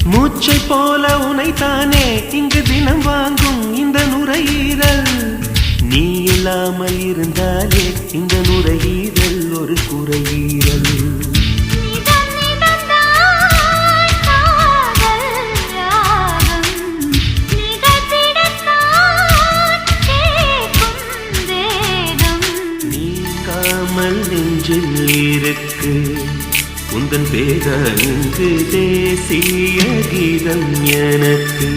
மூச்சை போல உனைத்தானே இங்கு தினம் வாங்கும் இந்த நுரையீரல். நீ இல்லாமல் இருந்தாலே இந்த நுரையீரல் ஒரு குறையீரல். நீங்காமல் நெஞ்சில் இருக்கு உந்தன் பேரன் இங்கு தேசிய கீதம் எனக்கு.